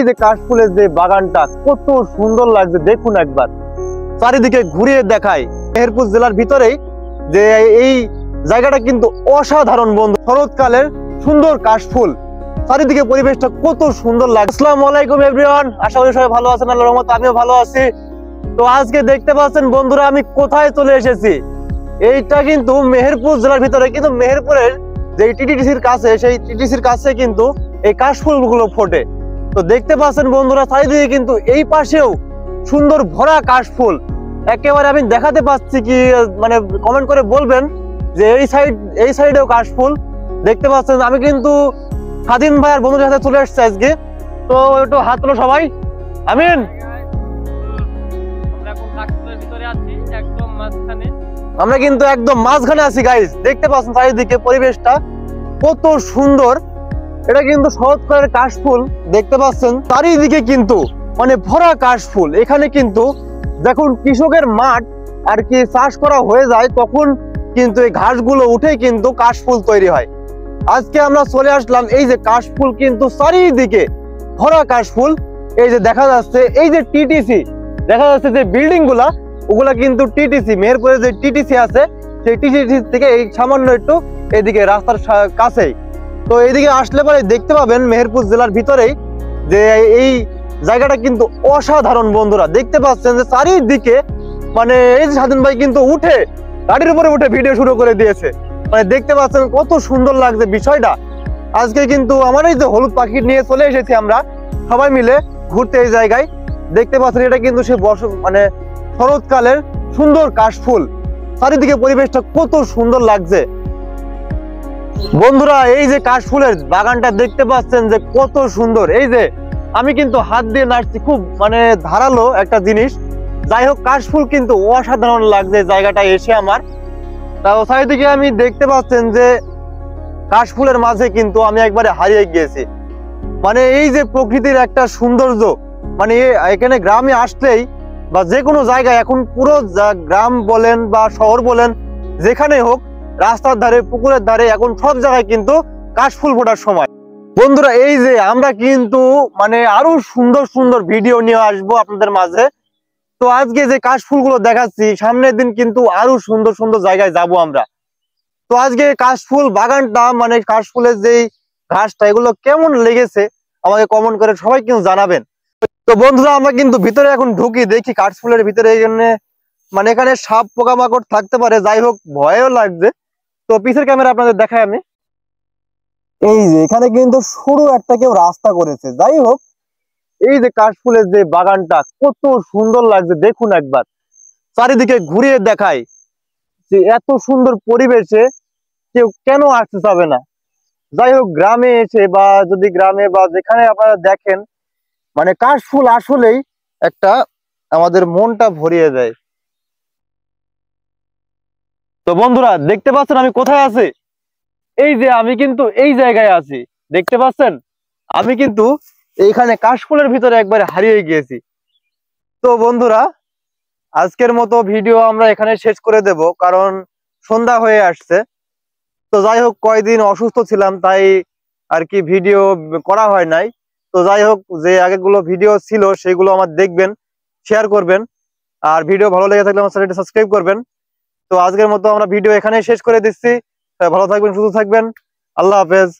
এই যে কাশফুলের যে বাগানটা কত সুন্দর লাগছে দেখুন একবার, চারিদিকে ঘুরিয়ে দেখায়। মেহেরপুর জেলার ভিতরেই যে এই জায়গাটা কিন্তু অসাধারণ বন্ধু, শরৎকালের সুন্দর কাশফুল, চারিদিকে পরিবেশটা কত সুন্দর লাগে। আসসালামু আলাইকুম এভরিওয়ান, আশা করি সবাই ভালো আছেন, আল্লাহর রহমতে আমিও ভালো আছি। তো আজকে দেখতে পাচ্ছেন বন্ধুরা আমি কোথায় চলে এসেছি। এইটা কিন্তু মেহেরপুর জেলার ভিতরে, কিন্তু মেহেরপুরের যে টিটিসির কাছে, সেই টিটিসির কাছে কিন্তু এই কাশফুল গুলো ফোটে। তো দেখতে পাচ্ছেন বন্ধুরা চারিদিকে কিন্তু এই পাশেও সুন্দর ভরা কাশফুল, একেবারে আমি দেখাতে পাচ্ছি কি, মানে কমেন্ট করে বলবেন যে এই সাইডেও কাশফুল দেখতে পাচ্ছেন। আমি কিন্তু স্বাধীন ভাই আর বন্ধুদের সাথে চলে আসছে আজকে। তো একটু হাত তোলো সবাই, আমিন। আমরা কিন্তু একদম মাঝখানে আছি গাইস, দেখতে পাচ্ছেন চারিদিকে পরিবেশটা কত সুন্দর। এটা কিন্তু শরৎকালের কাশফুল, দেখতে পাচ্ছেন চারিদিকে কিন্তু মানে ভরা কাশফুল। এখানে কিন্তু যখন কৃষকের মাঠ আর কি চাষ করা হয়ে যায়, তখন কিন্তু এই ঘাসগুলো উঠে কিন্তু কাশফুল তৈরি হয়। আজকে আমরা চলে আসলাম, এই যে কাশফুল কিন্তু চারিদিকে ভরা কাশফুল। এই যে দেখা যাচ্ছে, এই যে টিটিসি দেখা যাচ্ছে যে বিল্ডিং গুলা, ওগুলা কিন্তু টিটিসি, মেহেরপুরে যে টিটিসি আছে সেই টিটিসি থেকে এই সামান্য একটু এদিকে রাস্তার কাছেই। তো এইদিকে আসলে পরে দেখতে পাবেন মেহেরপুর জেলার ভিতরেই যে এই জায়গাটা কিন্তু অসাধারণ বন্ধুরা। দেখতে পাচ্ছেন যে চারিদিকে মানে এই যে স্বাধীন ভাই কিন্তু উঠে গাড়ির উপরে উঠে ভিডিও শুরু করে দিয়েছে, মানে দেখতে পাচ্ছেন কত সুন্দর লাগছে বিষয়টা। আজকে কিন্তু আমার এই যে হলুদ পাখি নিয়ে চলে এসেছি আমরা সবাই মিলে ঘুরতে এই জায়গায়। দেখতে পাচ্ছেন এটা কিন্তু সে মানে শরৎকালের সুন্দর কাশফুল, চারিদিকে পরিবেশটা কত সুন্দর লাগছে বন্ধুরা। এই যে কাশফুলের বাগানটা দেখতে পাচ্ছেন যে কত সুন্দর। এই যে আমি কিন্তু হাত দিয়ে নাড়ছি, খুব মানে ধারালো একটা জিনিস। যাই হোক, কাশফুল কিন্তু অসাধারণ লাগছে জায়গাটা এসে আমার। তাও চারিদিকে আমি দেখতে পাচ্ছেন যে কাশফুলের মাঝে কিন্তু আমি একবারে হারিয়ে গিয়েছি। মানে এই যে প্রকৃতির একটা সৌন্দর্য, মানে এখানে গ্রামে আসলেই বা যে কোনো জায়গায় এখন পুরো গ্রাম বলেন বা শহর বলেন, যেখানে হোক, রাস্তার ধারে পুকুরের ধারে এখন সব জায়গায় কিন্তু কাশফুল ফোটার সময় বন্ধুরা। এই যে আমরা কিন্তু মানে আরো সুন্দর সুন্দর ভিডিও নিয়ে আসবো আপনাদের মাঝে। তো আজকে যে কাশফুলগুলো দেখাচ্ছি, সামনের দিন কিন্তু আরো সুন্দর সুন্দর জায়গায় যাব আমরা। তো আজকে কাশফুল বাগানটা মানে কাশফুলের যেই ঘাসটা, এগুলো কেমন লেগেছে আমাকে কমেন্ট করে সবাই কিন্তু জানাবেন। তো বন্ধুরা আমরা কিন্তু ভিতরে এখন ঢুকি, দেখি কাশফুলের ভিতরে এখানে মানে এখানে সাপ পোকামাকড় থাকতে পারে, যাই হোক ভয়ও লাগছে। তো পিছের ক্যামেরা আপনাদের দেখাই আমি। এই যে এখানে কিন্তু সরু একটা কেউ রাস্তা করেছে। যাই হোক, এই যে কাশফুলের যে বাগানটা কত সুন্দর লাগছে দেখুন একবার, চারিদিকে ঘুরিয়ে দেখায় যে এত সুন্দর পরিবেশে কেউ কেন আসতে চাবে না। যাই হোক, গ্রামে এসে বা যদি গ্রামে বা যেখানে আপনারা দেখেন, মানে কাশফুল আসলেই একটা আমাদের মনটা ভরিয়ে দেয়। তো বন্ধুরা দেখতে পাচ্ছেন আমি কোথায় আছি। এই যে আমি কিন্তু এই জায়গায় আছি, দেখতে পাচ্ছেন আমি কিন্তু এইখানে কাশফুলের ভিতরে একবারে হারিয়ে গিয়েছি। তো বন্ধুরা আজকের মতো ভিডিও আমরা এখানে শেষ করে দেব, কারণ সন্ধ্যা হয়ে আসছে। তো যাই হোক, কয়দিন অসুস্থ ছিলাম, তাই আর কি ভিডিও করা হয় নাই। তো যাই হোক, যে আগেগুলো ভিডিও ছিল সেগুলো আমার দেখবেন, শেয়ার করবেন, আর ভিডিও ভালো লেগে থাকলে আমার চ্যানেলটি সাবস্ক্রাইব করবেন। তো আজকের মতো আমরা ভিডিও এখানে শেষ করে দিচ্ছি। ভালো থাকবেন, সুস্থ থাকবেন, আল্লাহ হাফেজ।